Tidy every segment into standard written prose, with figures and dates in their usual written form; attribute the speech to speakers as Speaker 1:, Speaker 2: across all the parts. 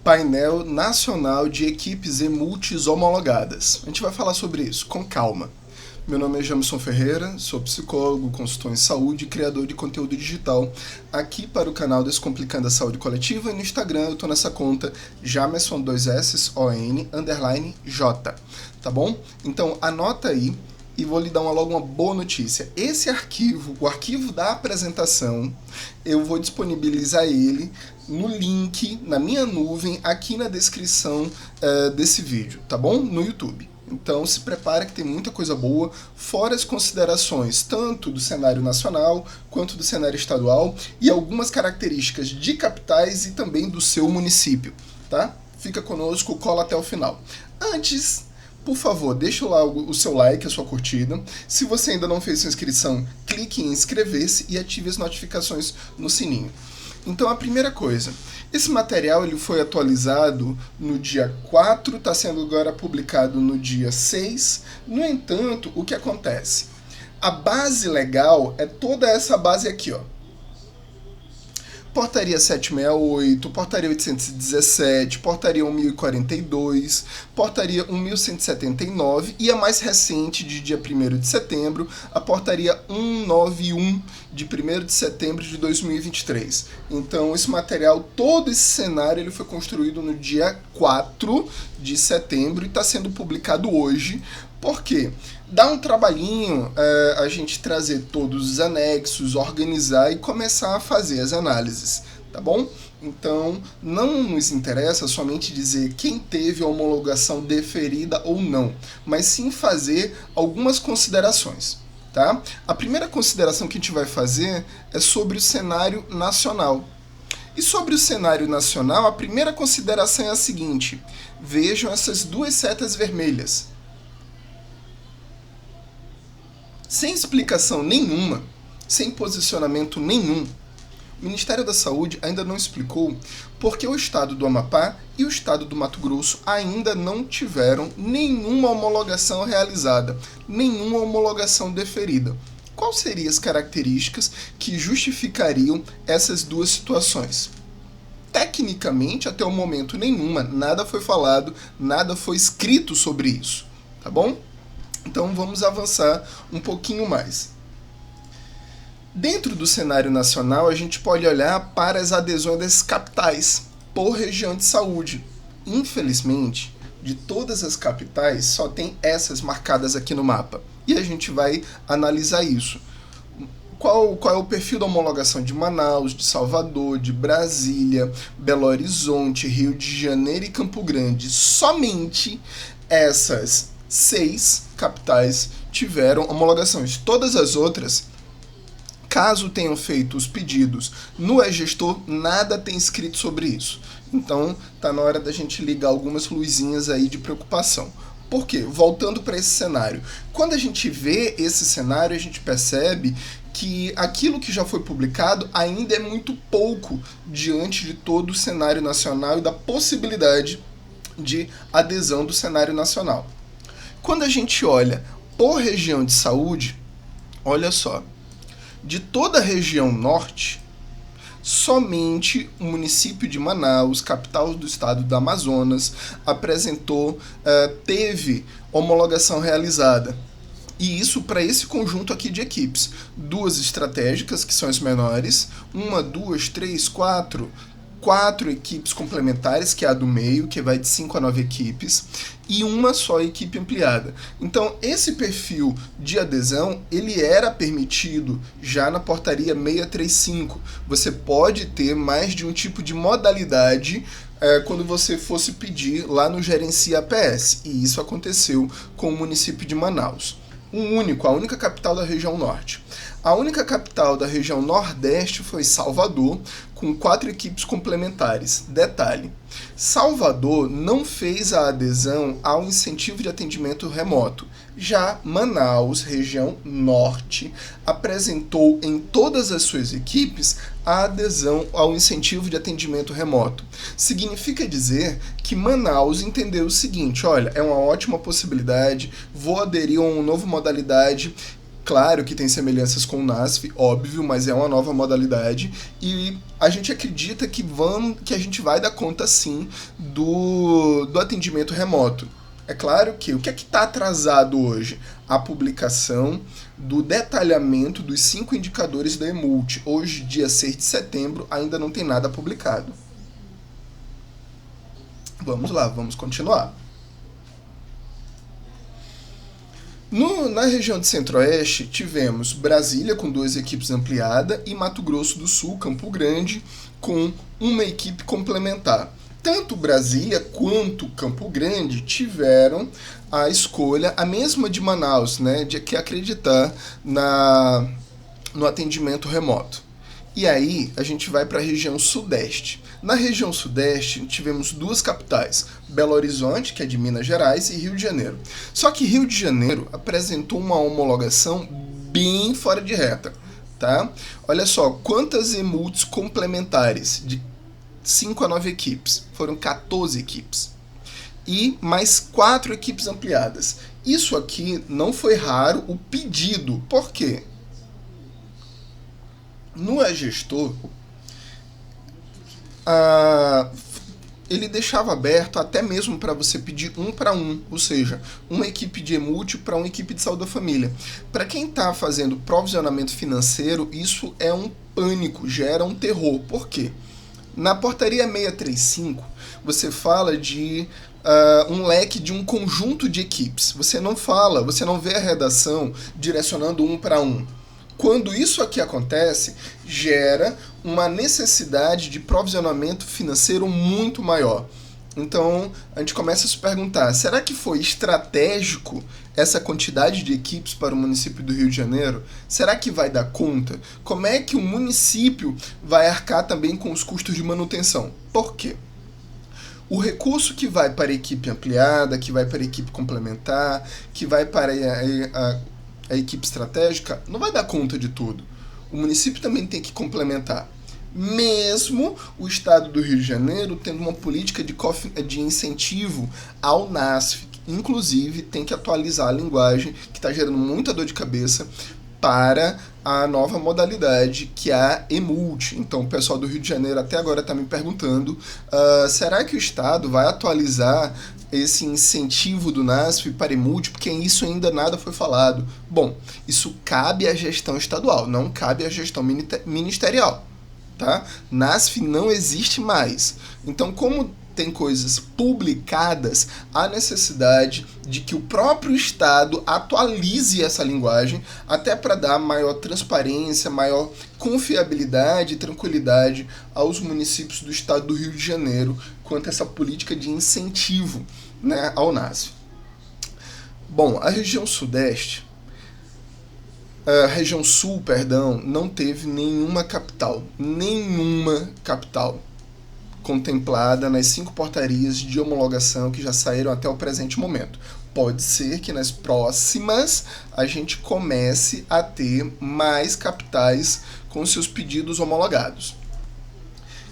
Speaker 1: Painel Nacional de Equipes e Multis Homologadas. A gente vai falar sobre isso, com calma. Meu nome é Jamison Ferreira, sou psicólogo, consultor em saúde e criador de conteúdo digital aqui para o canal Descomplicando a Saúde Coletiva, e no Instagram eu tô nessa conta Jamerson 2S ON _J, tá bom? Então anota aí e vou lhe dar logo uma boa notícia. Esse arquivo, o arquivo da apresentação, eu vou disponibilizar ele no link, na minha nuvem, aqui na descrição desse vídeo, tá bom? No YouTube. Então se prepara que tem muita coisa boa, fora as considerações tanto do cenário nacional quanto do cenário estadual e algumas características de capitais e também do seu município, tá? Fica conosco, cola até o final. Antes, por favor, deixa lá o seu like, a sua curtida. Se você ainda não fez sua inscrição, clique em inscrever-se e ative as notificações no sininho. Então a primeira coisa, esse material ele foi atualizado no dia 4, está sendo agora publicado no dia 6. No entanto, o que acontece? A base legal é toda essa base aqui, ó. Portaria 768, Portaria 817, Portaria 1042, Portaria 1179 e a mais recente, de dia 1º de setembro, a Portaria 191, de 1º de setembro de 2023. Então, esse material, todo esse cenário, ele foi construído no dia 4 de setembro e está sendo publicado hoje. Por quê? Dá um trabalhinho a gente trazer todos os anexos, organizar e começar a fazer as análises, tá bom? Então, não nos interessa somente dizer quem teve a homologação deferida ou não, mas sim fazer algumas considerações, tá? A primeira consideração que a gente vai fazer é sobre o cenário nacional. E sobre o cenário nacional, a primeira consideração é a seguinte: vejam essas duas setas vermelhas. Sem explicação nenhuma, sem posicionamento nenhum, o Ministério da Saúde ainda não explicou por que o estado do Amapá e o estado do Mato Grosso ainda não tiveram nenhuma homologação realizada, nenhuma homologação deferida. Quais seriam as características que justificariam essas duas situações? Tecnicamente, até o momento nenhuma, nada foi falado, nada foi escrito sobre isso, tá bom? Então vamos avançar um pouquinho mais. Dentro do cenário nacional, a gente pode olhar para as adesões das capitais por região de saúde. Infelizmente, de todas as capitais, só tem essas marcadas aqui no mapa. E a gente vai analisar isso. Qual é o perfil da homologação de Manaus, de Salvador, de Brasília, Belo Horizonte, Rio de Janeiro e Campo Grande? Somente essas 6 capitais tiveram homologações. Todas as outras, caso tenham feito os pedidos no e-gestor, nada tem escrito sobre isso. Então, tá na hora da gente ligar algumas luzinhas aí de preocupação. Por quê? Voltando para esse cenário. Quando a gente vê esse cenário, a gente percebe que aquilo que já foi publicado ainda é muito pouco diante de todo o cenário nacional e da possibilidade de adesão do cenário nacional. Quando a gente olha por região de saúde, olha só, de toda a região norte, somente o município de Manaus, capital do estado do Amazonas, teve homologação realizada. E isso para esse conjunto aqui de equipes. 2 estratégicas, que são as menores, 1, 2, 3, 4 equipes complementares, que é a do meio, que vai de 5 a 9 equipes, e uma só equipe ampliada. Então, esse perfil de adesão, ele era permitido já na portaria 635. Você pode ter mais de um tipo de modalidade quando você fosse pedir lá no Gerencia APS, e isso aconteceu com o município de Manaus. A única capital da região norte. A única capital da região nordeste foi Salvador, com 4 equipes complementares. Detalhe, Salvador não fez a adesão ao incentivo de atendimento remoto. Já Manaus, região norte, apresentou em todas as suas equipes a adesão ao incentivo de atendimento remoto. Significa dizer que Manaus entendeu o seguinte: olha, é uma ótima possibilidade, vou aderir a uma nova modalidade, Claro que tem semelhanças com o NASF, óbvio, mas é uma nova modalidade e a gente acredita que a gente vai dar conta sim do atendimento remoto. É claro que o que é que está atrasado hoje? A publicação do detalhamento dos 5 indicadores da EMULT. Hoje, dia 6 de setembro, ainda não tem nada publicado. Vamos lá, vamos continuar. Na região de Centro-Oeste, tivemos Brasília com 2 equipes ampliadas e Mato Grosso do Sul, Campo Grande, com uma equipe complementar. Tanto Brasília quanto Campo Grande tiveram a escolha, a mesma de Manaus, né, de que acreditar no atendimento remoto. E aí a gente vai para a região Sudeste. Na região Sudeste tivemos 2 capitais, Belo Horizonte, que é de Minas Gerais, e Rio de Janeiro. Só que Rio de Janeiro apresentou uma homologação bem fora de reta, tá? Olha só, quantas EMULTs complementares de 5 a 9 equipes? Foram 14 equipes. E mais 4 equipes ampliadas. Isso aqui não foi raro o pedido. Por quê? No e-gestor, ele deixava aberto até mesmo para você pedir 1 para 1, ou seja, uma equipe de EMULT para uma equipe de saúde da família. Para quem está fazendo provisionamento financeiro, isso é um pânico, gera um terror. Por quê? Na portaria 635, você fala de um leque de um conjunto de equipes. Você não vê a redação direcionando 1 para 1. Quando isso aqui acontece, gera uma necessidade de provisionamento financeiro muito maior. Então, a gente começa a se perguntar, será que foi estratégico essa quantidade de equipes para o município do Rio de Janeiro? Será que vai dar conta? Como é que o município vai arcar também com os custos de manutenção? Por quê? O recurso que vai para a equipe ampliada, que vai para a equipe complementar, que vai para a equipe estratégica, não vai dar conta de tudo. O município também tem que complementar. Mesmo o estado do Rio de Janeiro tendo uma política de incentivo ao NASF, inclusive tem que atualizar a linguagem, que está gerando muita dor de cabeça, para a nova modalidade que é a EMULT. Então o pessoal do Rio de Janeiro até agora está me perguntando, será que o estado vai atualizar esse incentivo do NASF para EMULT, porque isso ainda nada foi falado. Bom, isso cabe à gestão estadual, não cabe à gestão ministerial, tá? NASF não existe mais. Então, como tem coisas publicadas, há necessidade de que o próprio estado atualize essa linguagem, até para dar maior transparência, maior confiabilidade e tranquilidade aos municípios do estado do Rio de Janeiro quanto a essa política de incentivo, né, ao NASF. Bom, a região Sudeste, a região Sul, perdão, não teve nenhuma capital contemplada nas 5 portarias de homologação que já saíram até o presente momento. Pode ser que nas próximas a gente comece a ter mais capitais com seus pedidos homologados.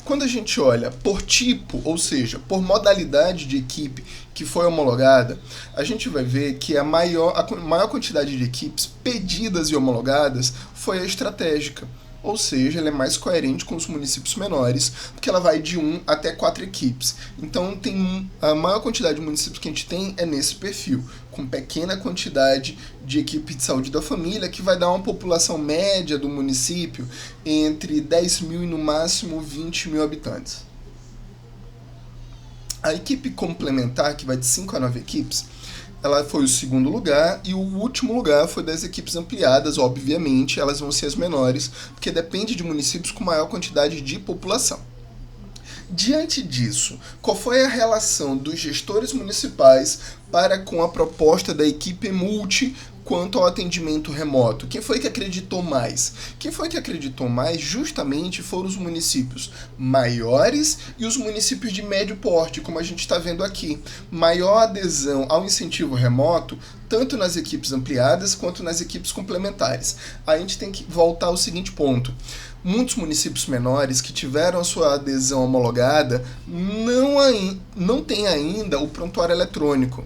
Speaker 1: Quando a gente olha por tipo, ou seja, por modalidade de equipe que foi homologada, a gente vai ver que a maior quantidade de equipes pedidas e homologadas foi a estratégica. Ou seja, ela é mais coerente com os municípios menores, porque ela vai de 1 até 4 equipes. Então, a maior quantidade de municípios que a gente tem é nesse perfil, com pequena quantidade de equipe de saúde da família, que vai dar uma população média do município entre 10 mil e no máximo 20 mil habitantes. A equipe complementar, que vai de 5 a 9 equipes, ela foi o segundo lugar, e o último lugar foi das equipes ampliadas. Obviamente, elas vão ser as menores, porque depende de municípios com maior quantidade de população. Diante disso, qual foi a relação dos gestores municipais para com a proposta da equipe EMULT quanto ao atendimento remoto? Quem foi que acreditou mais? Quem foi que acreditou mais justamente foram os municípios maiores e os municípios de médio porte, como a gente está vendo aqui. Maior adesão ao incentivo remoto, tanto nas equipes ampliadas quanto nas equipes complementares. A gente tem que voltar ao seguinte ponto. Muitos municípios menores que tiveram a sua adesão homologada não têm ainda o prontuário eletrônico.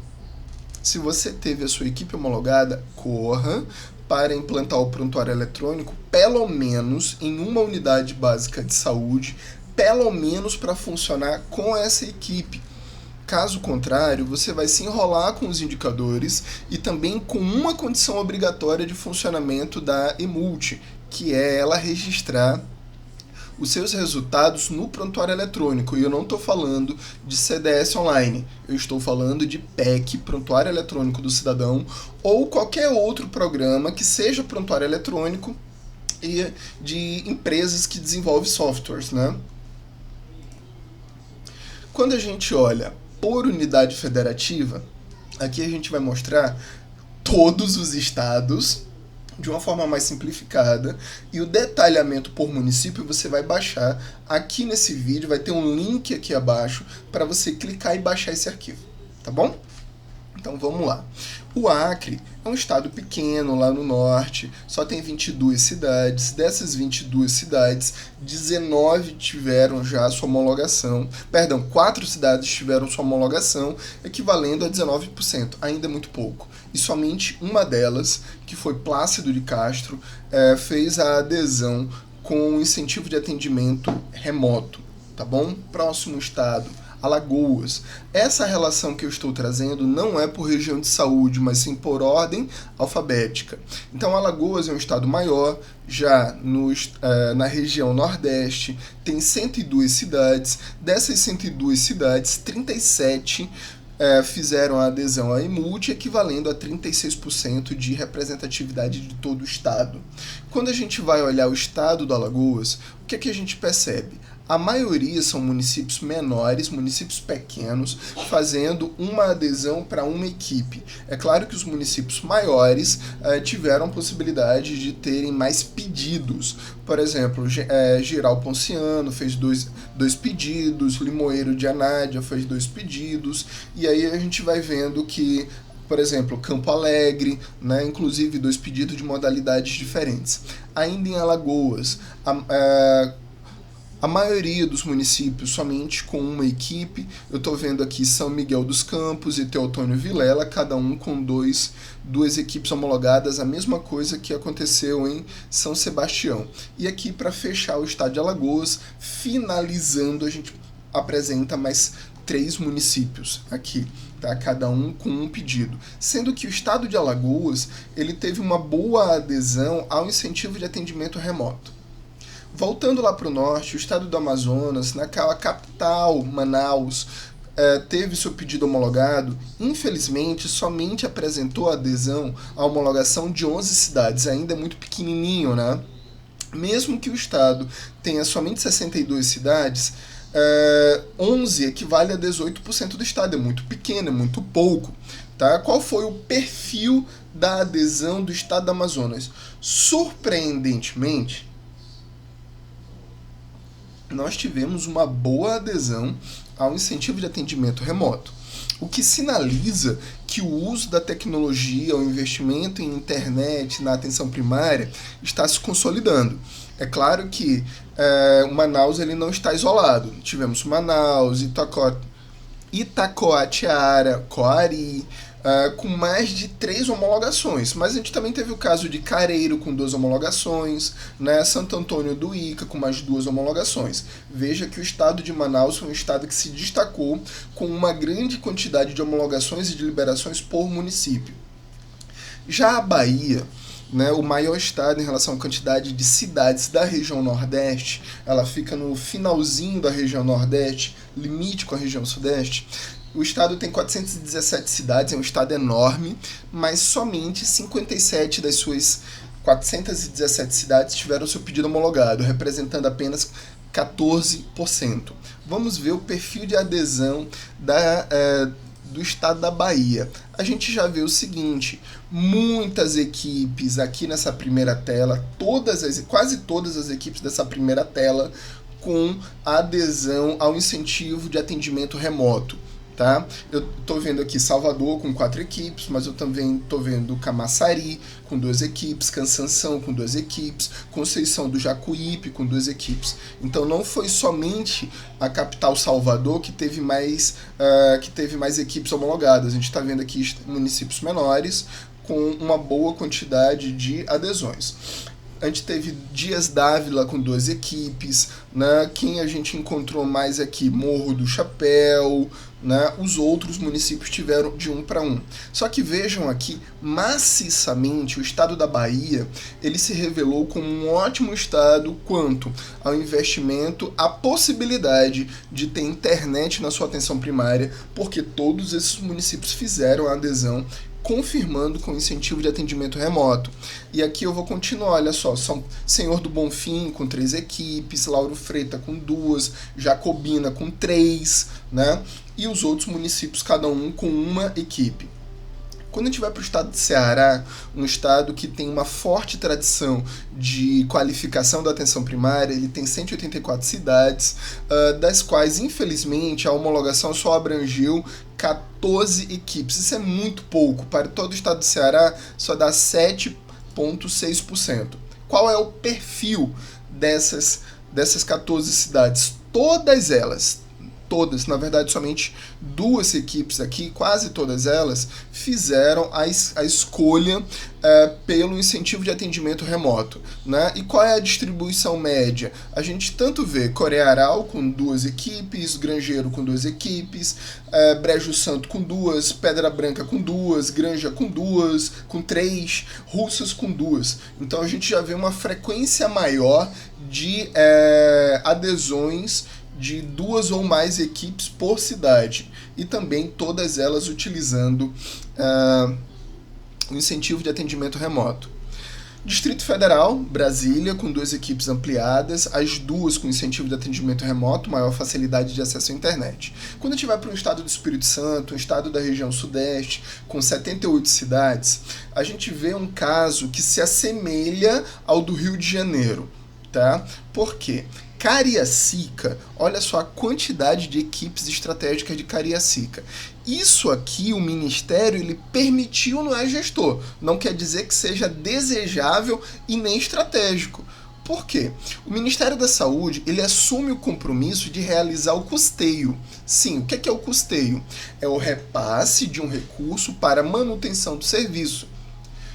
Speaker 1: Se você teve a sua equipe homologada, corra para implantar o prontuário eletrônico, pelo menos em uma unidade básica de saúde, pelo menos para funcionar com essa equipe. Caso contrário, você vai se enrolar com os indicadores e também com uma condição obrigatória de funcionamento da eMulti, que é ela registrar os seus resultados no prontuário eletrônico. E eu não estou falando de CDS online, eu estou falando de PEC, Prontuário Eletrônico do Cidadão, ou qualquer outro programa que seja prontuário eletrônico e de empresas que desenvolvem softwares, né? Quando a gente olha por unidade federativa, aqui a gente vai mostrar todos os estados de uma forma mais simplificada, e o detalhamento por município você vai baixar aqui nesse vídeo, vai ter um link aqui abaixo para você clicar e baixar esse arquivo, tá bom? Então vamos lá. O Acre é um estado pequeno lá no norte, só tem 22 cidades. Dessas 22 cidades, 19 tiveram já sua homologação. Perdão, 4 cidades tiveram sua homologação, equivalendo a 19%. Ainda é muito pouco. E somente uma delas, que foi Plácido de Castro, fez a adesão com incentivo de atendimento remoto. Tá bom? Próximo estado, Alagoas. Essa relação que eu estou trazendo não é por região de saúde, mas sim por ordem alfabética. Então, Alagoas é um estado maior, já na região Nordeste, tem 102 cidades. Dessas 102 cidades, 37 fizeram a adesão à eMulti, equivalendo a 36% de representatividade de todo o estado. Quando a gente vai olhar o estado do Alagoas, o que é que a gente percebe? A maioria são municípios menores, municípios pequenos, fazendo uma adesão para uma equipe. É claro que os municípios maiores tiveram possibilidade de terem mais pedidos. Por exemplo, Giral Ponciano fez dois pedidos, Limoeiro de Anádia fez 2 pedidos, e aí a gente vai vendo que, por exemplo, Campo Alegre, né, inclusive 2 pedidos de modalidades diferentes. Ainda em Alagoas, a maioria dos municípios somente com uma equipe. Eu estou vendo aqui São Miguel dos Campos e Teotônio Vilela, cada um com duas equipes homologadas, a mesma coisa que aconteceu em São Sebastião. E aqui, para fechar o estado de Alagoas, finalizando, a gente apresenta mais 3 municípios aqui, tá? Cada um com um pedido. Sendo que o estado de Alagoas, ele teve uma boa adesão ao incentivo de atendimento remoto. Voltando lá para o norte, o estado do Amazonas, naquela capital, Manaus, teve seu pedido homologado. Infelizmente, somente apresentou adesão à homologação de 11 cidades, ainda é muito pequenininho, né? Mesmo que o estado tenha somente 62 cidades, 11 equivale a 18% do estado, é muito pequeno, é muito pouco. Tá? Qual foi o perfil da adesão do estado do Amazonas? Surpreendentemente, nós tivemos uma boa adesão ao incentivo de atendimento remoto, o que sinaliza que o uso da tecnologia, o investimento em internet, na atenção primária, está se consolidando. É claro que Manaus ele não está isolado. Tivemos Manaus, Itacoatiara, Coari, com mais de 3 homologações, mas a gente também teve o caso de Careiro com 2 homologações, né? Santo Antônio do Ica com mais 2 homologações. Veja que o estado de Manaus foi um estado que se destacou com uma grande quantidade de homologações e de liberações por município. Já a Bahia, né, o maior estado em relação à quantidade de cidades da região Nordeste, ela fica no finalzinho da região Nordeste, limite com a região Sudeste. O estado tem 417 cidades, é um estado enorme, mas somente 57 das suas 417 cidades tiveram seu pedido homologado, representando apenas 14%. Vamos ver o perfil de adesão do estado da Bahia. A gente já vê o seguinte: muitas equipes aqui nessa primeira tela, quase todas as equipes dessa primeira tela com adesão ao incentivo de atendimento remoto. tá? Eu tô vendo aqui Salvador com 4 equipes, mas eu também tô vendo Camaçari com 2 equipes, Cansanção com 2 equipes, Conceição do Jacuípe com 2 equipes. Então não foi somente a capital Salvador que teve mais equipes homologadas. A gente está vendo aqui municípios menores com uma boa quantidade de adesões. A gente teve Dias Dávila com 2 equipes, né? Quem a gente encontrou mais aqui? Morro do Chapéu, né? Os outros municípios tiveram de 1 para 1. Só que vejam aqui, maciçamente, o estado da Bahia, ele se revelou como um ótimo estado quanto ao investimento, à possibilidade de ter internet na sua atenção primária, porque todos esses municípios fizeram a adesão, confirmando com incentivo de atendimento remoto. E aqui eu vou continuar, olha só, são Senhor do Bonfim com 3 equipes, Lauro Freita com 2, Jacobina com 3, né? E os outros municípios, cada um com 1 equipe. Quando a gente vai para o estado de Ceará, um estado que tem uma forte tradição de qualificação da atenção primária, ele tem 184 cidades, das quais, infelizmente, a homologação só abrangeu 14 equipes. Isso é muito pouco. Para todo o estado do Ceará, só dá 7,6%. Qual é o perfil dessas 14 cidades? Todas, na verdade somente 2 equipes aqui, quase todas elas, fizeram a escolha pelo incentivo de atendimento remoto, né? E qual é a distribuição média? A gente tanto vê Corearal com 2 equipes, Grangeiro com 2 equipes, Brejo Santo com 2, Pedra Branca com 2, Granja com 2, com 3, Russas com 2. Então a gente já vê uma frequência maior de adesões de 2 ou mais equipes por cidade, e também todas elas utilizando o incentivo de atendimento remoto. Distrito Federal, Brasília, com 2 equipes ampliadas, as 2 com incentivo de atendimento remoto, maior facilidade de acesso à internet. Quando a gente vai para um estado do Espírito Santo, um estado da região sudeste, com 78 cidades, a gente vê um caso que se assemelha ao do Rio de Janeiro, tá? Por quê? Cariacica, olha só a quantidade de equipes estratégicas de Cariacica. Isso aqui o Ministério ele permitiu, não é gestor. Não quer dizer que seja desejável e nem estratégico. Por quê? O Ministério da Saúde ele assume o compromisso de realizar o custeio. Sim, o que é o custeio? É o repasse de um recurso para manutenção do serviço.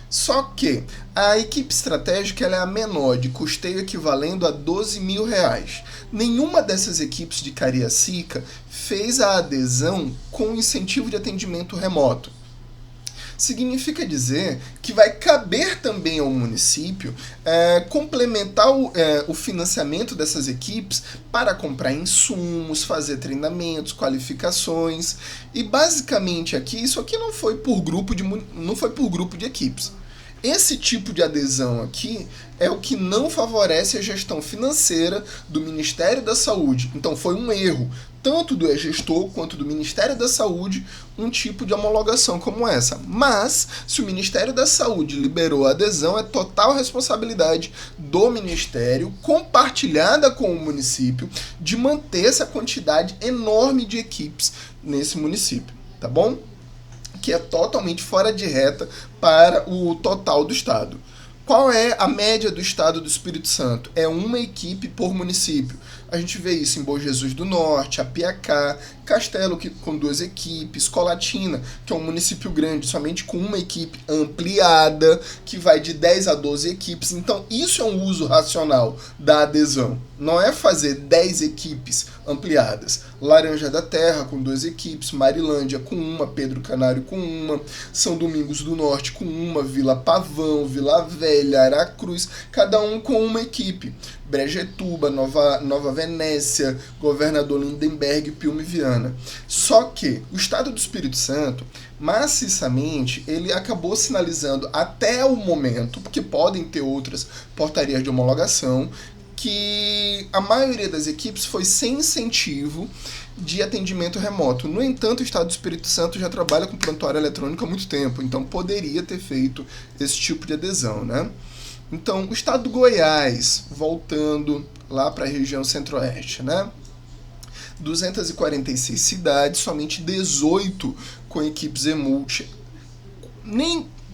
Speaker 1: Só que a equipe estratégica ela é a menor, de custeio equivalendo a R$12.000. Nenhuma dessas equipes de Cariacica fez a adesão com incentivo de atendimento remoto. Significa dizer que vai caber também ao município complementar o financiamento dessas equipes para comprar insumos, fazer treinamentos, qualificações. E basicamente aqui, isso aqui não foi por grupo de equipes. Esse tipo de adesão aqui é o que não favorece a gestão financeira do Ministério da Saúde. Então foi um erro, tanto do gestor quanto do Ministério da Saúde, um tipo de homologação como essa. Mas, se o Ministério da Saúde liberou a adesão, é total responsabilidade do Ministério, compartilhada com o município, de manter essa quantidade enorme de equipes nesse município, tá bom? Que é totalmente fora de reta para o total do estado. Qual é a média do estado do Espírito Santo? É 1 equipe por município. A gente vê isso em Bom Jesus do Norte, Apiacá, Castelo com 2 equipes, Colatina, que é um município grande, somente com 1 equipe ampliada, que vai de 10 a 12 equipes. Então isso é um uso racional da adesão. Não é fazer 10 equipes ampliadas. Laranja da Terra com 2 equipes, Marilândia com 1, Pedro Canário com 1, São Domingos do Norte com 1, Vila Pavão, Vila Velha, Aracruz, cada um com 1 equipe. Brejetuba, Nova Venécia, Governador Lindenberg, Pilme Viana. Só que o estado do Espírito Santo, maciçamente, ele acabou sinalizando até o momento, porque podem ter outras portarias de homologação, que a maioria das equipes foi sem incentivo de atendimento remoto. No entanto, o estado do Espírito Santo já trabalha com prontuário eletrônico há muito tempo, então poderia ter feito esse tipo de adesão, né? Então, o estado do Goiás, voltando lá para a região centro-oeste, né? 246 cidades, somente 18 com equipes e-multi.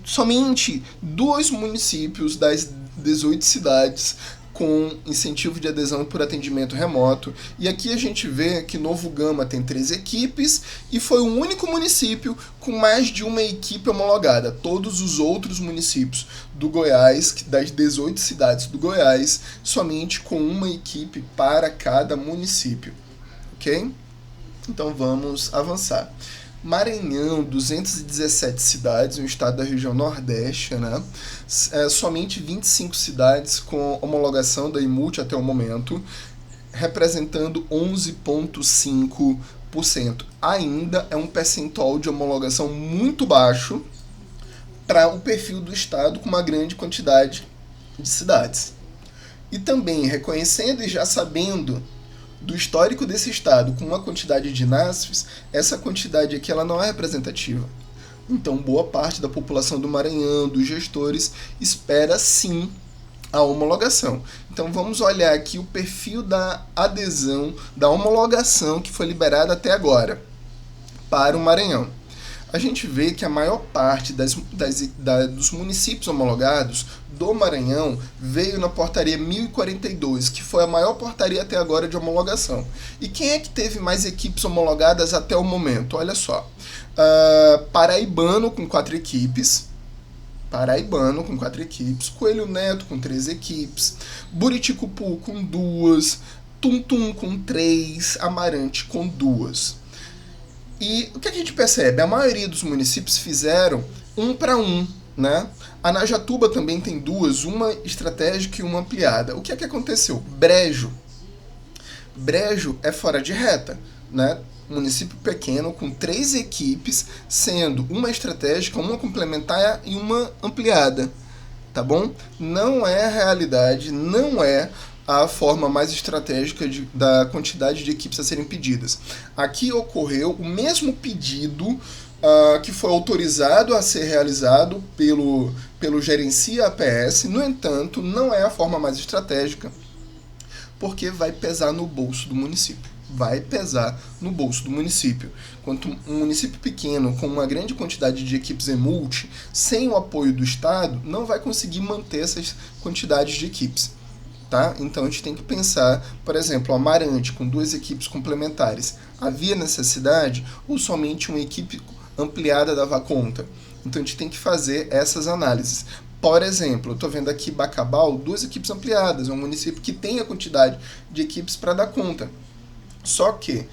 Speaker 1: Somente 2 municípios das 18 cidades com incentivo de adesão por atendimento remoto. E aqui a gente vê que Novo Gama tem 3 equipes e foi o único município com mais de uma equipe homologada. Todos os outros municípios do Goiás, das 18 cidades do Goiás, somente com uma equipe para cada município. Ok? Então vamos avançar. Maranhão, 217 cidades, um estado da região Nordeste, né? Somente 25 cidades com homologação da e-multi até o momento, representando 11,5%. Ainda é um percentual de homologação muito baixo para o perfil do estado com uma grande quantidade de cidades. E também, reconhecendo e já sabendo do histórico desse estado com uma quantidade de NASFs, essa quantidade aqui ela não é representativa. Então, boa parte da população do Maranhão, dos gestores, espera sim a homologação. Então, vamos olhar aqui o perfil da adesão, da homologação que foi liberada até agora para o Maranhão. A gente vê que a maior parte dos municípios homologados do Maranhão veio na portaria 1042, que foi a maior portaria até agora de homologação. E quem é que teve mais equipes homologadas até o momento? Olha só. Paraibano com 4 equipes. Coelho Neto com 3 equipes. Buriticupu com 2. Tuntum com 3. Amarante com 2. E o que a gente percebe? A maioria dos municípios fizeram 1 para 1, né? A Najatuba também tem 2, uma estratégica e uma ampliada. O que é que aconteceu? Brejo é fora de reta, né? Município pequeno com 3 equipes, sendo uma estratégica, uma complementar e uma ampliada, tá bom? Não é a realidade, não é a forma mais estratégica da quantidade de equipes a serem pedidas. Aqui ocorreu o mesmo pedido que foi autorizado a ser realizado pelo Gerencia APS, no entanto, não é a forma mais estratégica, porque vai pesar no bolso do município. Quanto um município pequeno, com uma grande quantidade de equipes e-multi, sem o apoio do Estado, não vai conseguir manter essas quantidades de equipes. Tá? Então a gente tem que pensar, por exemplo, Amarante com 2 equipes complementares, havia necessidade ou somente uma equipe ampliada dava conta? Então a gente tem que fazer essas análises. Por exemplo, eu estou vendo aqui Bacabal, 2 equipes ampliadas, é um município que tem a quantidade de equipes para dar conta. Só que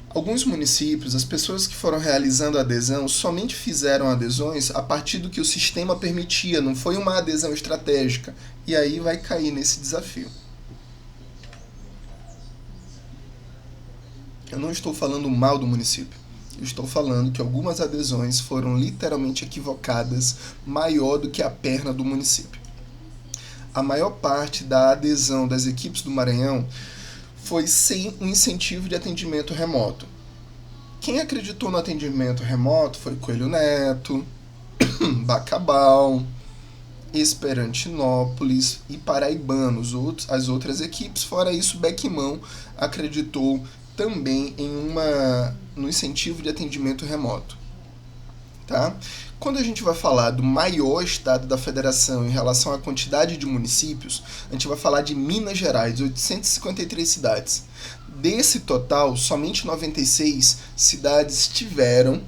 Speaker 1: alguns municípios, as pessoas que foram realizando a adesão, somente fizeram adesões a partir do que o sistema permitia, não foi uma adesão estratégica. E aí vai cair nesse desafio. Eu não estou falando mal do município. Eu estou falando que algumas adesões foram literalmente equivocadas, maior do que a perna do município. A maior parte da adesão das equipes do Maranhão foi sem um incentivo de atendimento remoto. Quem acreditou no atendimento remoto foi Coelho Neto, Bacabal, Esperantinópolis e Paraibano. As outras equipes, fora isso, Bequimão acreditou também no incentivo de atendimento remoto. Tá? Quando a gente vai falar do maior estado da federação em relação à quantidade de municípios, a gente vai falar de Minas Gerais, 853 cidades. Desse total, somente 96 cidades tiveram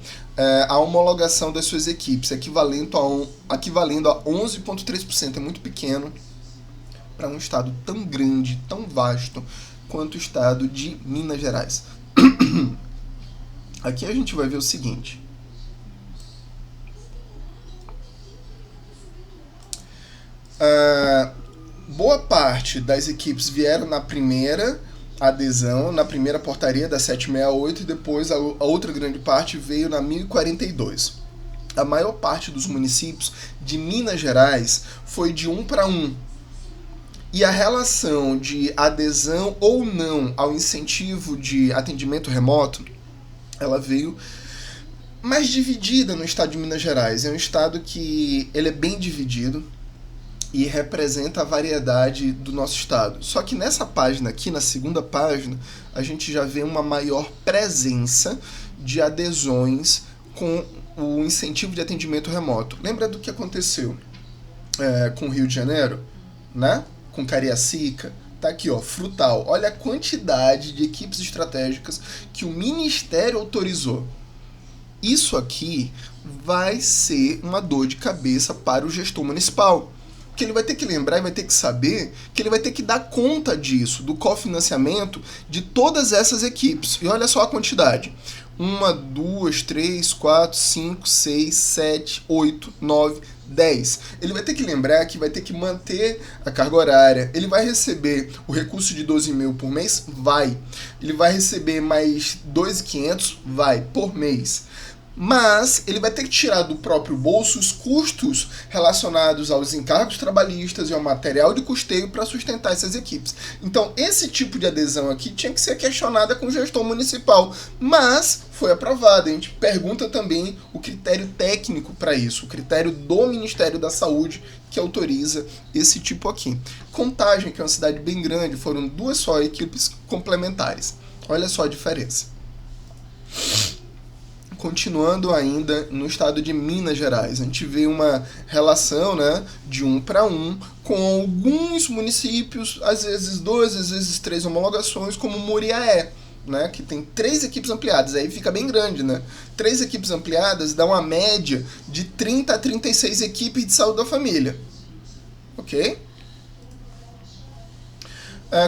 Speaker 1: a homologação das suas equipes, equivalendo a 11,3%. É muito pequeno para um estado tão grande, tão vasto quanto o estado de Minas Gerais. Aqui a gente vai ver o seguinte. Boa parte das equipes vieram na primeira adesão, na primeira portaria da 768, e depois a outra grande parte veio na 1042. A maior parte dos municípios de Minas Gerais foi de 1 para 1. E a relação de adesão ou não ao incentivo de atendimento remoto, ela veio mais dividida no estado de Minas Gerais. É um estado que ele é bem dividido. e representa a variedade do nosso estado. Só que nessa página aqui, na segunda página, a gente já vê uma maior presença de adesões com o incentivo de atendimento remoto. Lembra do que aconteceu com o Rio de Janeiro, né? Com Cariacica? Tá aqui, ó, Frutal. Olha a quantidade de equipes estratégicas que o Ministério autorizou. Isso aqui vai ser uma dor de cabeça para o gestor municipal. Porque ele vai ter que lembrar e vai ter que saber que ele vai ter que dar conta disso, do cofinanciamento de todas essas equipes. E olha só a quantidade. 1, 2, 3, 4, 5, 6, 7, 8, 9, 10. Ele vai ter que lembrar que vai ter que manter a carga horária. Ele vai receber o recurso de 12 mil por mês? Vai. Ele vai receber mais 2.500? Vai, por mês. Mas ele vai ter que tirar do próprio bolso os custos relacionados aos encargos trabalhistas e ao material de custeio para sustentar essas equipes. Então, esse tipo de adesão aqui tinha que ser questionada com o gestor municipal, mas foi aprovada. A gente pergunta também o critério técnico para isso, o critério do Ministério da Saúde que autoriza esse tipo aqui. Contagem, que é uma cidade bem grande, foram 2 só equipes complementares. Olha só a diferença. Continuando ainda no estado de Minas Gerais, a gente vê uma relação, né, de 1 para 1 com alguns municípios, às vezes 2, às vezes 3 homologações, como Muriaé, né, que tem 3 equipes ampliadas, aí fica bem grande, né? 3 equipes ampliadas dá uma média de 30 a 36 equipes de saúde da família, ok?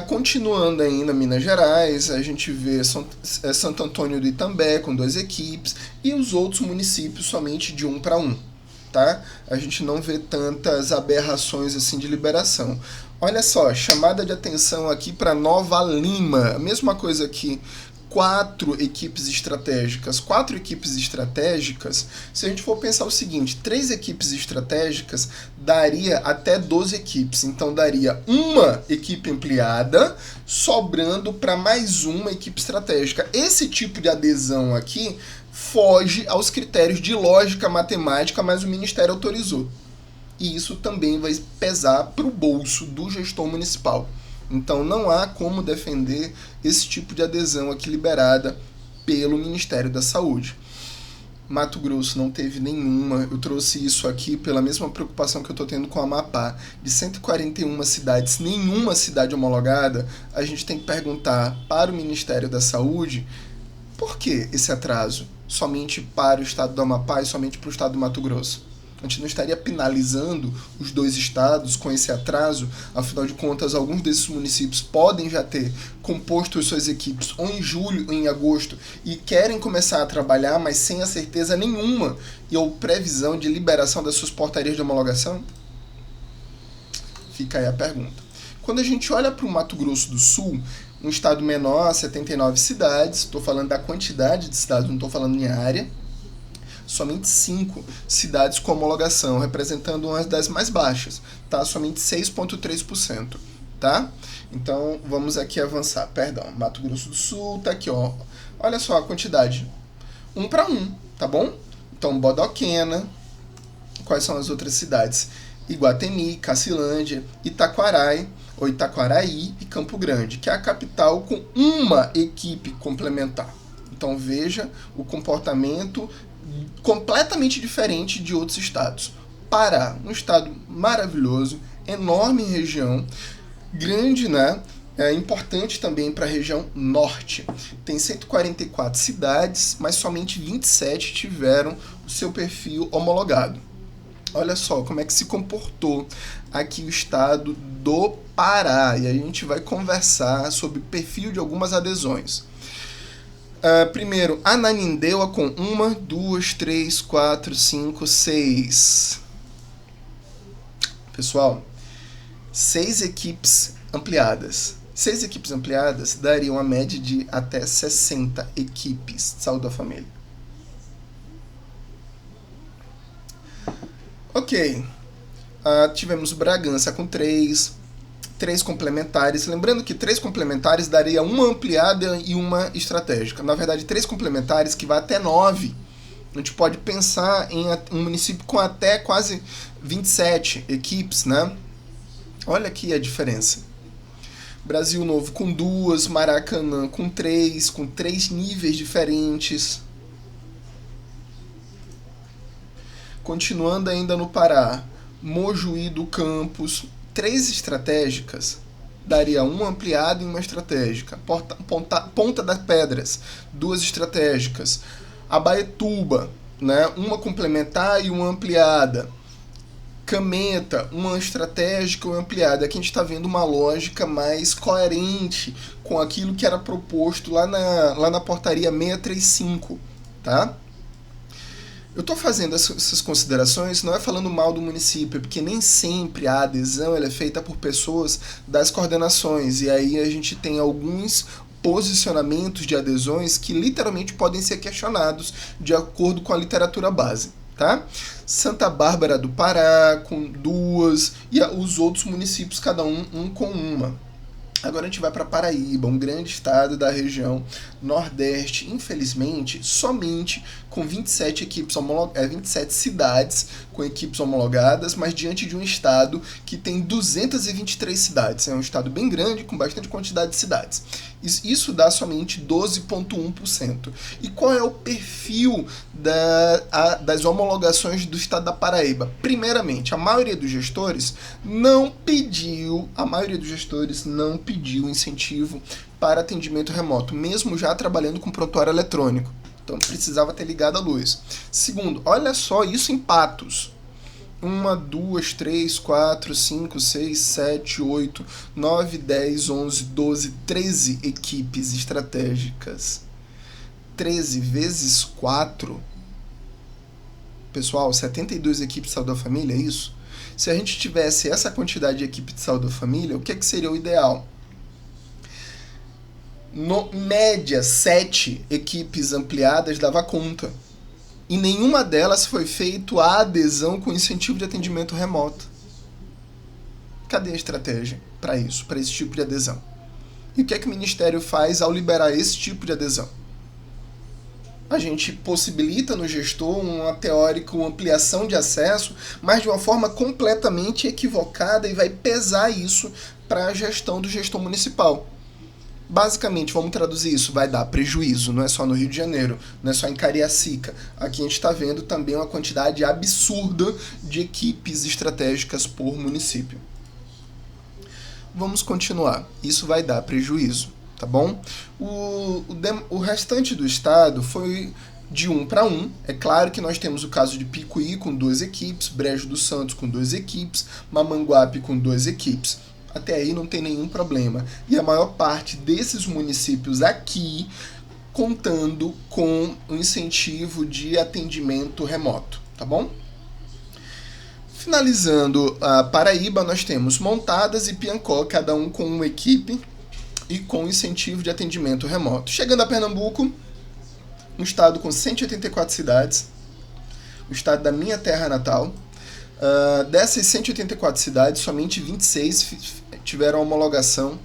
Speaker 1: Continuando ainda Minas Gerais, a gente vê Santo Antônio do Itambé com 2 equipes e os outros municípios somente de 1 para 1, tá? A gente não vê tantas aberrações assim de liberação. Olha só, chamada de atenção aqui para Nova Lima, a mesma coisa aqui. 4 equipes estratégicas. 4 equipes estratégicas, se a gente for pensar o seguinte, 3 equipes estratégicas daria até 12 equipes. Então daria uma equipe ampliada, sobrando para mais uma equipe estratégica. Esse tipo de adesão aqui foge aos critérios de lógica matemática, mas o Ministério autorizou. E isso também vai pesar para o bolso do gestor municipal. Então não há como defender esse tipo de adesão aqui liberada pelo Ministério da Saúde. Mato Grosso não teve nenhuma, eu trouxe isso aqui pela mesma preocupação que eu estou tendo com a Amapá. De 141 cidades, nenhuma cidade homologada, a gente tem que perguntar para o Ministério da Saúde por que esse atraso somente para o estado do Amapá e somente para o estado do Mato Grosso. A gente não estaria penalizando os 2 estados com esse atraso, afinal de contas, alguns desses municípios podem já ter composto as suas equipes ou em julho ou em agosto e querem começar a trabalhar, mas sem a certeza nenhuma ou previsão de liberação das suas portarias de homologação? Fica aí a pergunta. Quando a gente olha para o Mato Grosso do Sul, um estado menor, 79 cidades, estou falando da quantidade de cidades, não estou falando em área, somente 5 cidades com homologação, representando uma das mais baixas, tá? Somente 6,3%, tá? Então, vamos aqui avançar, perdão, Mato Grosso do Sul, tá aqui, ó, olha só a quantidade, 1 para 1, tá bom? Então, Bodoquena, quais são as outras cidades? Iguatemi, Cacilândia, Itaquarai, ou Itaquaraí e Campo Grande, que é a capital com uma equipe complementar. Então, veja o comportamento completamente diferente de outros estados. Pará, um estado maravilhoso, enorme região, grande, né? É importante também para a região norte. Tem 144 cidades, mas somente 27 tiveram o seu perfil homologado. Olha só como é que se comportou aqui o estado do Pará. E a gente vai conversar sobre o perfil de algumas adesões. Primeiro, Ananindeua com 1, 2, 3, 4, 5, 6. Pessoal, 6 equipes ampliadas. 6 equipes ampliadas dariam uma média de até 60 equipes de saúde da família. Ok. Tivemos Bragança com 3 complementares. Lembrando que 3 complementares daria uma ampliada e uma estratégica. Na verdade, 3 complementares que vai até 9. A gente pode pensar em um município com até quase 27 equipes, né? Olha aqui a diferença. Brasil Novo com 2, Maracanã com 3 níveis diferentes. Continuando ainda no Pará, Mojuí do Campos, 3 estratégicas, daria uma ampliada e uma estratégica. Ponta das Pedras, 2 estratégicas. Abaetuba, né, uma complementar e uma ampliada. Cameta, uma estratégica ou ampliada. Aqui a gente está vendo uma lógica mais coerente com aquilo que era proposto lá na portaria 635, tá? Eu estou fazendo essas considerações não é falando mal do município, porque nem sempre a adesão ela é feita por pessoas das coordenações, e aí a gente tem alguns posicionamentos de adesões que literalmente podem ser questionados de acordo com a literatura base. Tá? Santa Bárbara do Pará com 2 e os outros municípios cada um com uma. Agora a gente vai para Paraíba, um grande estado da região Nordeste, infelizmente, somente com 27 27 cidades com equipes homologadas, mas diante de um estado que tem 223 cidades. É um estado bem grande, com bastante quantidade de cidades. Isso dá somente 12,1%. E qual é o perfil das homologações do estado da Paraíba? Primeiramente, a maioria dos gestores não pediu incentivo para atendimento remoto, mesmo já trabalhando com prontuário eletrônico. Então precisava ter ligado a luz. Segundo, olha só isso em Patos. 1, 2, 3, 4, 5, 6, 7, 8, 9, 10, 11, 12, 13 equipes estratégicas. 13 vezes 4. Pessoal, 72 equipes de saúde da família, é isso? Se a gente tivesse essa quantidade de equipe de saúde da família, o que seria o ideal? Média, 7 equipes ampliadas dava conta. E nenhuma delas foi feita a adesão com incentivo de atendimento remoto. Cadê a estratégia para isso, para esse tipo de adesão? E o que é que o Ministério faz ao liberar esse tipo de adesão? A gente possibilita no gestor uma teórica ampliação de acesso, mas de uma forma completamente equivocada e vai pesar isso para a gestão do gestor municipal. Basicamente, vamos traduzir isso, vai dar prejuízo, não é só no Rio de Janeiro, não é só em Cariacica. Aqui a gente está vendo também uma quantidade absurda de equipes estratégicas por município. Vamos continuar, isso vai dar prejuízo, tá bom? O restante do estado foi de 1 para 1. É claro que nós temos o caso de Picuí com 2 equipes, Brejo do Santos com 2 equipes, Mamanguape com 2 equipes. Até aí não tem nenhum problema. E a maior parte desses municípios aqui contando com um incentivo de atendimento remoto, tá bom? Finalizando a Paraíba, nós temos Montadas e Piancó, cada um com uma equipe e com incentivo de atendimento remoto. Chegando a Pernambuco, um estado com 184 cidades, o estado da minha terra natal. Dessas 184 cidades, somente 26 tiveram homologação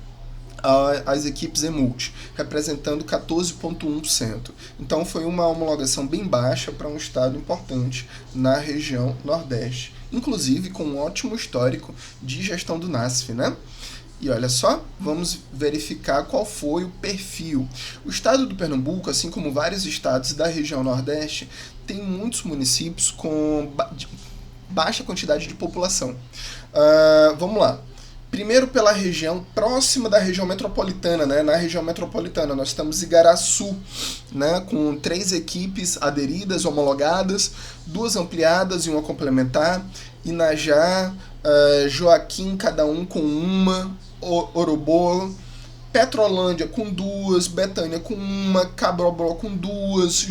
Speaker 1: às equipes EMULT, representando 14,1%. Então foi uma homologação bem baixa para um estado importante na região Nordeste, inclusive com um ótimo histórico de gestão do NASF, né? E olha só, vamos verificar qual foi o perfil. O estado do Pernambuco, assim como vários estados da região Nordeste, tem muitos municípios com baixa quantidade de população. Vamos lá. Primeiro pela região próxima da região metropolitana, né? Na região metropolitana nós temos Igaraçu, né? Com 3 equipes aderidas, homologadas, 2 ampliadas e uma complementar. Inajá, Joaquim, cada um com uma, Orobô, Petrolândia com 2, Betânia com uma, Cabrobó com 2,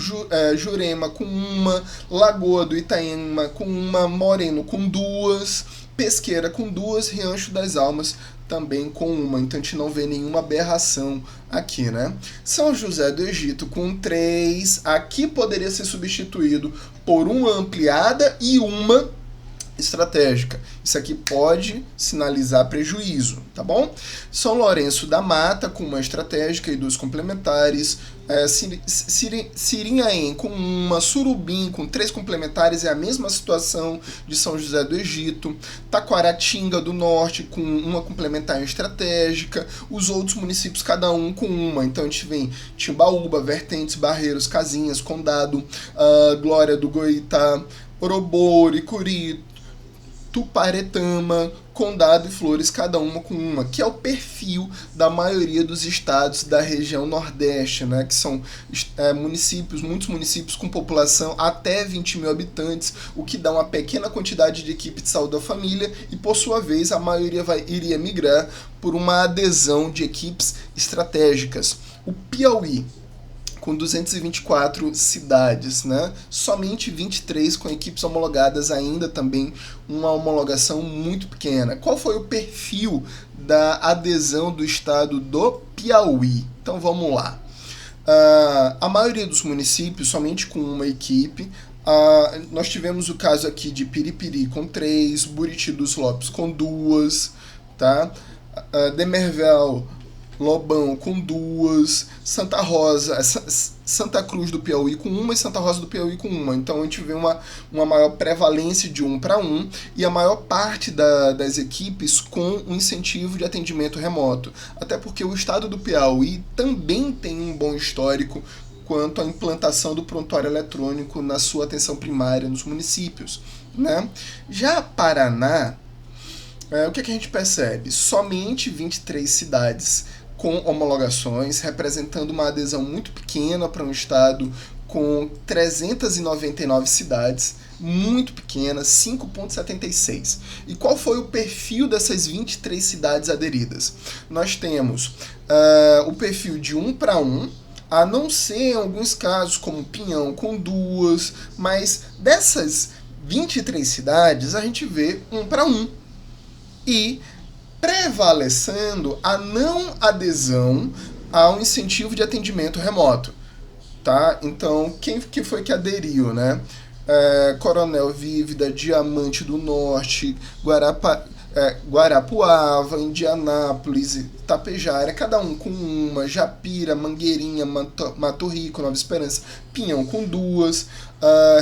Speaker 1: Jurema com uma, Lagoa do Itaema com uma, Moreno com 2, Pesqueira com 2, Riancho das Almas também com uma. Então a gente não vê nenhuma aberração aqui, né? São José do Egito com 3, aqui poderia ser substituído por uma ampliada e uma estratégica. Isso aqui pode sinalizar prejuízo, tá bom? São Lourenço da Mata com uma estratégica e duas complementares, Sirinhaém com uma, Surubim com 3 complementares, é a mesma situação de São José do Egito, Taquaratinga do Norte com uma complementar estratégica, os outros municípios cada um com uma, então a gente vem Timbaúba, Vertentes, Barreiros, Casinhas, Condado, Glória do Goitá, Oroboro, Icuri, Tuparetama, Condado e Flores, cada uma com uma, que é o perfil da maioria dos estados da região Nordeste, né, que são municípios, muitos municípios com população até 20 mil habitantes, o que dá uma pequena quantidade de equipe de saúde da família e, por sua vez, a maioria iria migrar por uma adesão de equipes estratégicas. O Piauí, com 224 cidades, né? Somente 23 com equipes homologadas, ainda também uma homologação muito pequena. Qual foi o perfil da adesão do estado do Piauí? Então vamos lá. A maioria dos municípios somente com uma equipe. Nós tivemos o caso aqui de Piripiri com 3, Buriti dos Lopes com 2, tá? Demervel, Lobão com 2, Santa Rosa, Santa Cruz do Piauí com 1 e Santa Rosa do Piauí com 1. Então a gente vê uma maior prevalência de 1 para 1 e a maior parte das equipes com um incentivo de atendimento remoto. Até porque o estado do Piauí também tem um bom histórico quanto à implantação do prontuário eletrônico na sua atenção primária nos municípios, né? Já Paraná, o que a gente percebe? Somente 23 cidades com homologações, representando uma adesão muito pequena para um estado com 399 cidades, muito pequena, 5,76. E qual foi o perfil dessas 23 cidades aderidas? Nós temos o perfil de 1 para 1, a não ser em alguns casos como Pinhão com 2, mas dessas 23 cidades a gente vê 1 para 1. E prevalecendo a não adesão ao incentivo de atendimento remoto, tá? Então, quem que foi que aderiu, né? Coronel Vívida, Diamante do Norte, Guarapuava, Indianápolis, Tapejara, cada um com uma, Japira, Mangueirinha, Mato Rico, Nova Esperança, Pinhão com 2,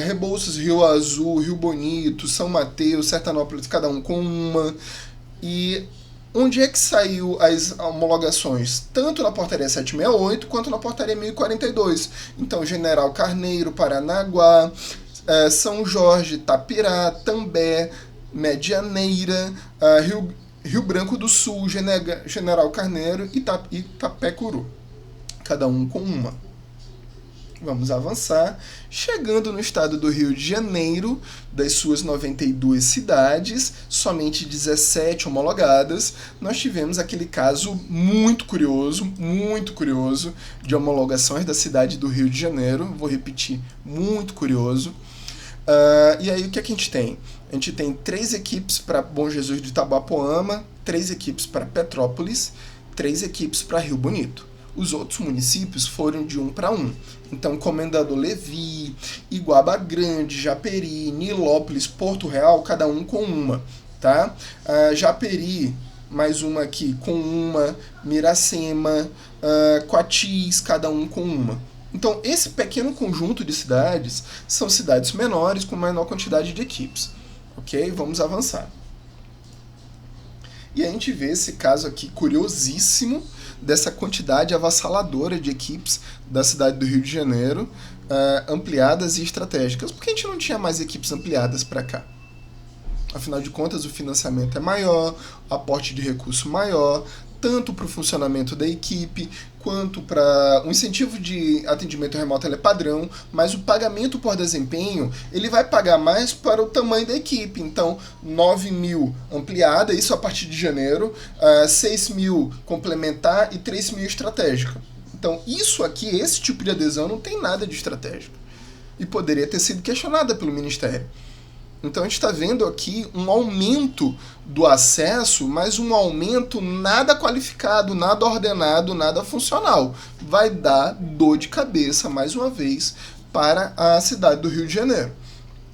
Speaker 1: Rebouças, Rio Azul, Rio Bonito, São Mateus, Sertanópolis, cada um com uma. E onde é que saiu as homologações? Tanto na portaria 768 quanto na portaria 1042. Então, General Carneiro, Paranaguá, São Jorge, Tapirá, També, Medianeira, Rio Branco do Sul, General Carneiro e Itapecuru. Cada um com uma. Vamos avançar, chegando no estado do Rio de Janeiro, das suas 92 cidades, somente 17 homologadas. Nós tivemos aquele caso muito curioso, de homologações da cidade do Rio de Janeiro. Vou repetir, muito curioso. E aí o que a gente tem? A gente tem 3 equipes para Bom Jesus de Itabapoama, 3 equipes para Petrópolis, 3 equipes para Rio Bonito. Os outros municípios foram de 1 para 1. Então, Comendador Levi, Iguaba Grande, Japeri, Nilópolis, Porto Real, cada um com uma, tá? Japeri, mais uma aqui com uma, Miracema, Coatis, cada um com uma. Então, esse pequeno conjunto de cidades são cidades menores com menor quantidade de equipes, ok? Vamos avançar. E a gente vê esse caso aqui curiosíssimo, dessa quantidade avassaladora de equipes da cidade do Rio de Janeiro, ampliadas e estratégicas. Por que a gente não tinha mais equipes ampliadas para cá? Afinal de contas, o financiamento é maior, o aporte de recurso maior, tanto para o funcionamento da equipe, quanto para o incentivo de atendimento remoto, ele é padrão, mas o pagamento por desempenho, ele vai pagar mais para o tamanho da equipe. Então, 9 mil ampliada, isso a partir de janeiro, 6 mil complementar e 3 mil estratégica. Então, isso aqui, esse tipo de adesão não tem nada de estratégico. E poderia ter sido questionada pelo Ministério. Então a gente está vendo aqui um aumento do acesso, mas um aumento nada qualificado, nada ordenado, nada funcional. Vai dar dor de cabeça, mais uma vez, para a cidade do Rio de Janeiro.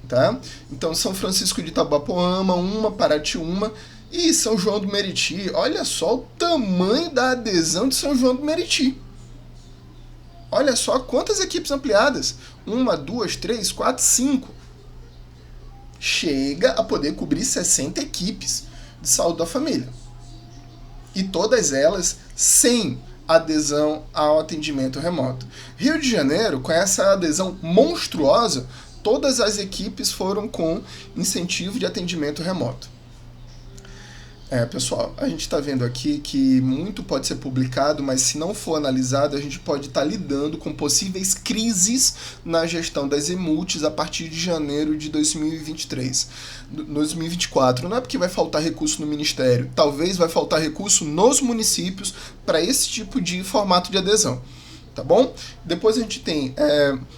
Speaker 1: tá? Então, São Francisco de Itabapoama, uma, Paraty, uma, e São João do Meriti. Olha só o tamanho da adesão de São João do Meriti. Olha só quantas equipes ampliadas. 1, 2, 3, 4, 5. Chega a poder cobrir 60 equipes de saúde da família. E todas elas sem adesão ao atendimento remoto. Rio de Janeiro, com essa adesão monstruosa, todas as equipes foram com incentivo de atendimento remoto. Pessoal, a gente está vendo aqui que muito pode ser publicado, mas se não for analisado, a gente pode estar lidando com possíveis crises na gestão das emultes a partir de janeiro de 2023. 2024. Não é porque vai faltar recurso no Ministério, talvez vai faltar recurso nos municípios para esse tipo de formato de adesão. Tá bom? Depois a gente tem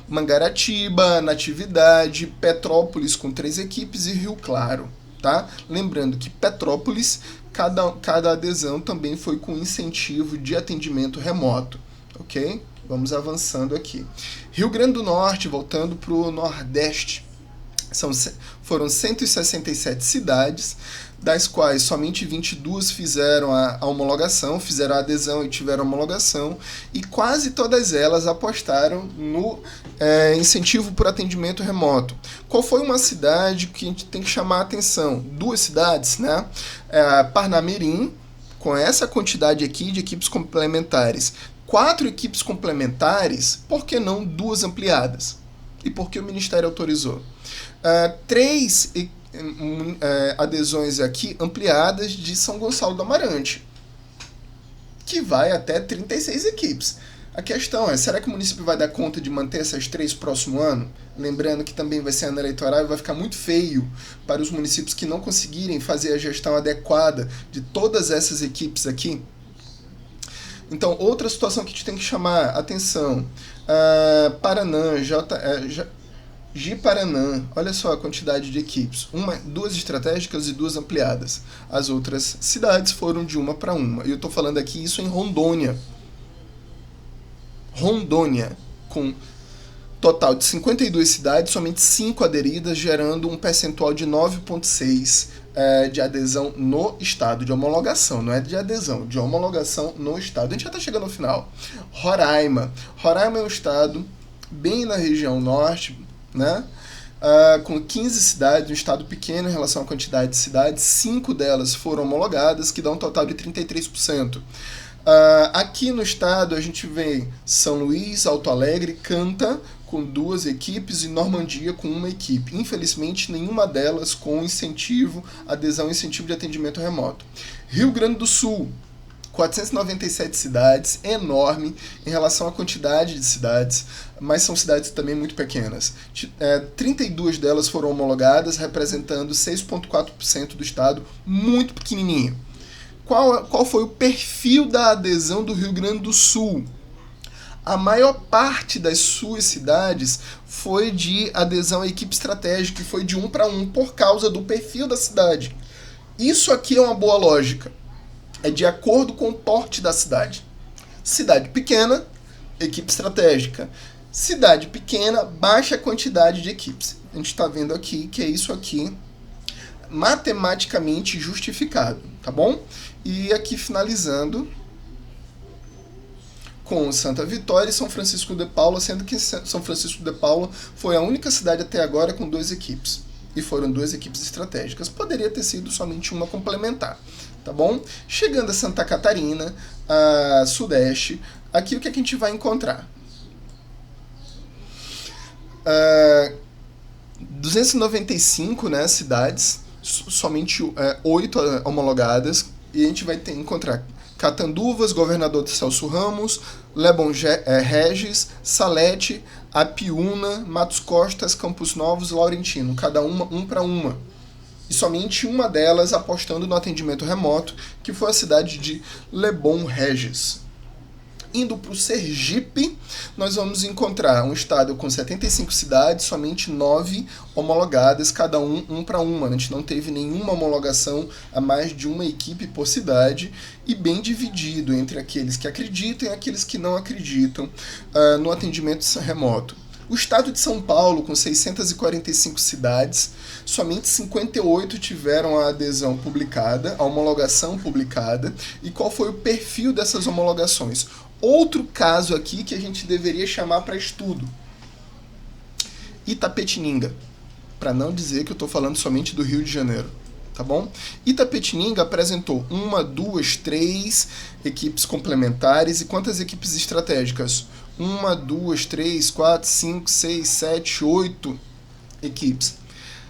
Speaker 1: Mangaratiba, Natividade, Petrópolis com 3 equipes e Rio Claro. Tá? Lembrando que Petrópolis, cada adesão também foi com incentivo de atendimento remoto, ok? Vamos avançando aqui. Rio Grande do Norte, voltando para o Nordeste, foram 167 cidades, das quais somente 22 fizeram a homologação, fizeram a adesão e tiveram a homologação, e quase todas elas apostaram no incentivo por atendimento remoto. Qual foi uma cidade que a gente tem que chamar a atenção? 2 cidades, né? Parnamirim, com essa quantidade aqui de equipes complementares. 4 equipes complementares, por que não 2 ampliadas? E por que o Ministério autorizou? 3 adesões aqui ampliadas de São Gonçalo do Amarante, que vai até 36 equipes. A questão é, será que o município vai dar conta de manter essas 3 próximo ano? Lembrando que também vai ser ano eleitoral e vai ficar muito feio para os municípios que não conseguirem fazer a gestão adequada de todas essas equipes aqui. Então, outra situação que a gente tem que chamar atenção, Paraná, Ji-Paraná, olha só a quantidade de equipes, 2 estratégicas e 2 ampliadas. As outras cidades foram de uma para uma. E eu estou falando aqui isso em Rondônia. Rondônia, com total de 52 cidades, somente 5 aderidas, gerando um percentual de 9,6% de adesão no estado, de homologação, não é de adesão, de homologação no estado. A gente já está chegando ao final. Roraima. Roraima é um estado bem na região norte, né? Com 15 cidades, um estado pequeno em relação à quantidade de cidades, 5 delas foram homologadas, que dá um total de 33%. Aqui no estado a gente vê São Luís, Alto Alegre, Canta com 2 equipes e Normandia com 1 equipe. Infelizmente, nenhuma delas com adesão e incentivo de atendimento remoto. Rio Grande do Sul, 497 cidades, enorme em relação à quantidade de cidades, mas são cidades também muito pequenas. 32 delas foram homologadas, representando 6,4% do estado, muito pequenininho. Qual foi o perfil da adesão do Rio Grande do Sul? A maior parte das suas cidades foi de adesão à equipe estratégica, que foi de 1 para 1, por causa do perfil da cidade. Isso aqui é uma boa lógica. É de acordo com o porte da cidade. Cidade pequena, equipe estratégica. Cidade pequena, baixa quantidade de equipes. A gente está vendo aqui que é isso aqui, matematicamente justificado, tá bom? E aqui finalizando com Santa Vitória e São Francisco de Paula, sendo que São Francisco de Paula foi a única cidade até agora com 2 equipes. E foram 2 equipes estratégicas. Poderia ter sido somente uma complementar, tá bom? Chegando a Santa Catarina, a Sudeste, aqui o que a gente vai encontrar? 295, né, cidades, somente 8 homologadas, e a gente vai encontrar Catanduvas, Governador Celso Ramos, Lebon Regis, Salete, Apiúna, Matos Costas, Campos Novos, Laurentino, cada uma 1 para 1. E somente uma delas apostando no atendimento remoto, que foi a cidade de Lebon Regis. Indo para o Sergipe, nós vamos encontrar um estado com 75 cidades, somente 9 homologadas, cada 1 para 1. A gente não teve nenhuma homologação a mais de uma equipe por cidade, e bem dividido entre aqueles que acreditam e aqueles que não acreditam no atendimento remoto. O estado de São Paulo, com 645 cidades, somente 58 tiveram a adesão publicada, a homologação publicada. E qual foi o perfil dessas homologações? Outro caso aqui que a gente deveria chamar para estudo. Itapetininga, para não dizer que eu estou falando somente do Rio de Janeiro, tá bom? Itapetininga apresentou 1, 2, 3 equipes complementares. E quantas equipes estratégicas? 1, 2, 3, 4, 5, 6, 7, 8 equipes.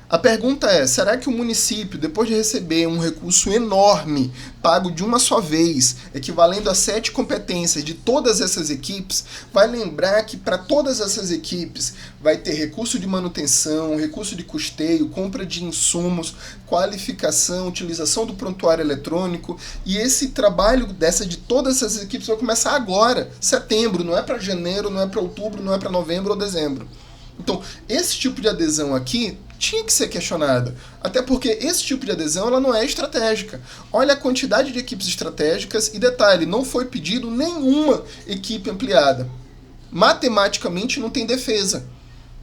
Speaker 1: A pergunta é, será que o município, depois de receber um recurso enorme, pago de uma só vez, equivalendo a 7 competências de todas essas equipes, vai lembrar que para todas essas equipes vai ter recurso de manutenção, recurso de custeio, compra de insumos, qualificação, utilização do prontuário eletrônico, e esse trabalho de todas essas equipes vai começar agora, setembro, não é para janeiro, não é para outubro, não é para novembro ou dezembro. Então, esse tipo de adesão aqui tinha que ser questionada, até porque esse tipo de adesão ela não é estratégica. Olha a quantidade de equipes estratégicas e detalhe, não foi pedido nenhuma equipe ampliada. Matematicamente não tem defesa.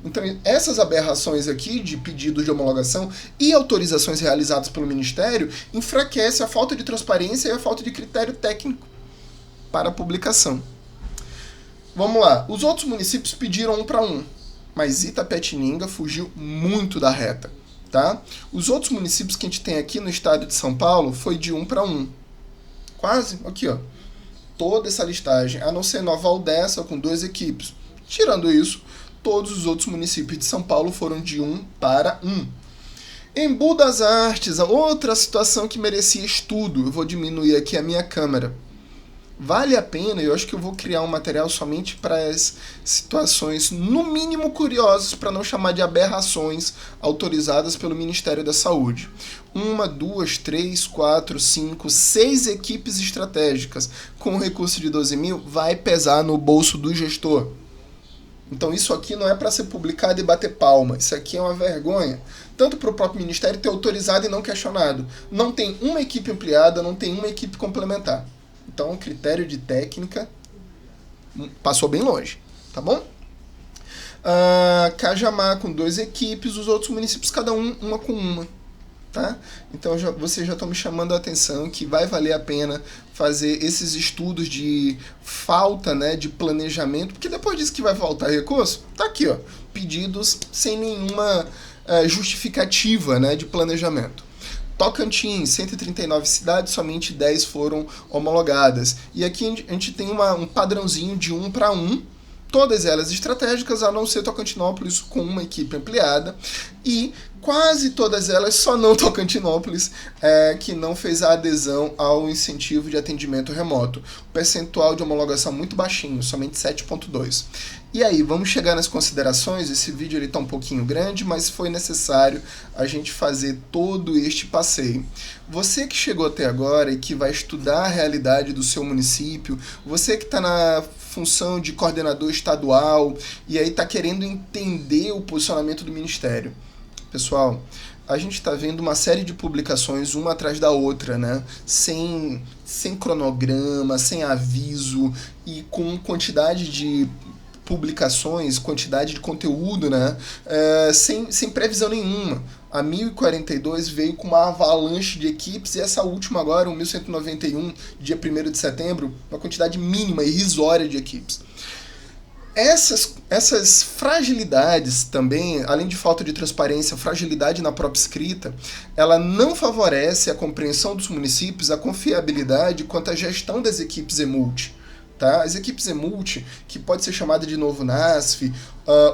Speaker 1: Então essas aberrações aqui de pedidos de homologação e autorizações realizadas pelo Ministério enfraquece a falta de transparência e a falta de critério técnico para a publicação. Vamos lá, os outros municípios pediram 1 para 1. Mas Itapetininga fugiu muito da reta, tá? Os outros municípios que a gente tem aqui no estado de São Paulo foi de 1 para 1. Quase, aqui ó, toda essa listagem, a não ser Nova Odessa com 2 equipes. Tirando isso, todos os outros municípios de São Paulo foram de 1 para 1. Embu das Artes, outra situação que merecia estudo. Eu vou diminuir aqui a minha câmera. Vale a pena, eu acho que eu vou criar um material somente para as situações, no mínimo curiosas, para não chamar de aberrações autorizadas pelo Ministério da Saúde. 1, 2, 3, 4, 5, 6 equipes estratégicas com um recurso de 12 mil vai pesar no bolso do gestor. Então isso aqui não é para ser publicado e bater palma, isso aqui é uma vergonha. Tanto para o próprio Ministério ter autorizado e não questionado. Não tem uma equipe ampliada, não tem uma equipe complementar. Então, o critério de técnica passou bem longe, tá bom? Cajamar com 2 equipes, os outros municípios cada uma com uma, tá? Então, vocês já estão me chamando a atenção que vai valer a pena fazer esses estudos de falta, né, de planejamento, porque depois disso que vai faltar recurso, tá aqui, ó, pedidos sem nenhuma justificativa, né, de planejamento. Tocantins, 139 cidades, somente 10 foram homologadas. E aqui a gente tem um padrãozinho de 1 para 1, todas elas estratégicas, a não ser Tocantinópolis com uma equipe ampliada. E quase todas elas, só não Tocantinópolis, que não fez a adesão ao incentivo de atendimento remoto. O percentual de homologação muito baixinho, somente 7,2%. E aí, vamos chegar nas considerações. Esse vídeo está um pouquinho grande, mas foi necessário a gente fazer todo este passeio. Você que chegou até agora e que vai estudar a realidade do seu município, você que está na função de coordenador estadual e aí está querendo entender o posicionamento do Ministério. Pessoal, a gente está vendo uma série de publicações uma atrás da outra, né? Sem cronograma, sem aviso e com quantidade de publicações, quantidade de conteúdo, né? Sem previsão nenhuma. A 1042 veio com uma avalanche de equipes e essa última agora, o 1191, dia 1º de setembro, uma quantidade mínima, irrisória de equipes. Essas fragilidades também, além de falta de transparência, fragilidade na própria escrita, ela não favorece a compreensão dos municípios, a confiabilidade quanto à gestão das equipes EMULT. Tá? As equipes EMULT, que pode ser chamada de novo NASF,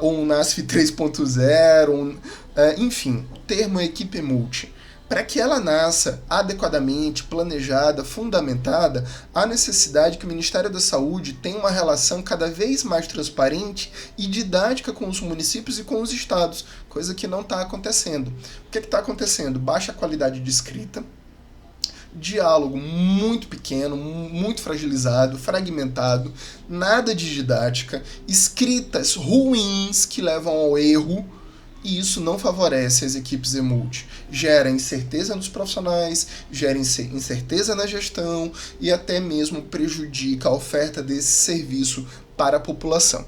Speaker 1: ou um NASF 3.0, enfim, o termo é equipe EMULT. Para que ela nasça adequadamente, planejada, fundamentada, há necessidade que o Ministério da Saúde tenha uma relação cada vez mais transparente e didática com os municípios e com os estados, coisa que não está acontecendo. O que está acontecendo? Baixa qualidade de escrita, diálogo muito pequeno, muito fragilizado, fragmentado, nada de didática, escritas ruins que levam ao erro, e isso não favorece as equipes EMULT. Gera incerteza nos profissionais, gera incerteza na gestão e até mesmo prejudica a oferta desse serviço para a população.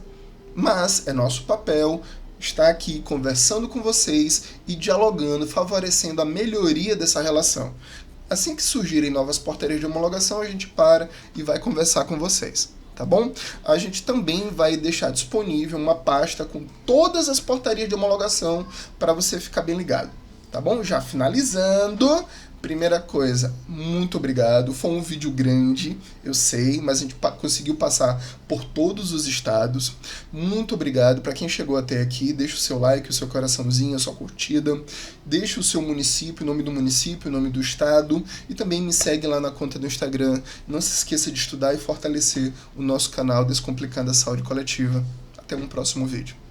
Speaker 1: Mas é nosso papel estar aqui conversando com vocês e dialogando, favorecendo a melhoria dessa relação. Assim que surgirem novas portarias de homologação, a gente para e vai conversar com vocês, tá bom? A gente também vai deixar disponível uma pasta com todas as portarias de homologação para você ficar bem ligado, tá bom? Já finalizando, primeira coisa, muito obrigado. Foi um vídeo grande, eu sei, mas a gente conseguiu passar por todos os estados. Muito obrigado para quem chegou até aqui. Deixa o seu like, o seu coraçãozinho, a sua curtida. Deixa o seu município, o nome do município, o nome do estado. E também me segue lá na conta do Instagram. Não se esqueça de estudar e fortalecer o nosso canal Descomplicando a Saúde Coletiva. Até um próximo vídeo.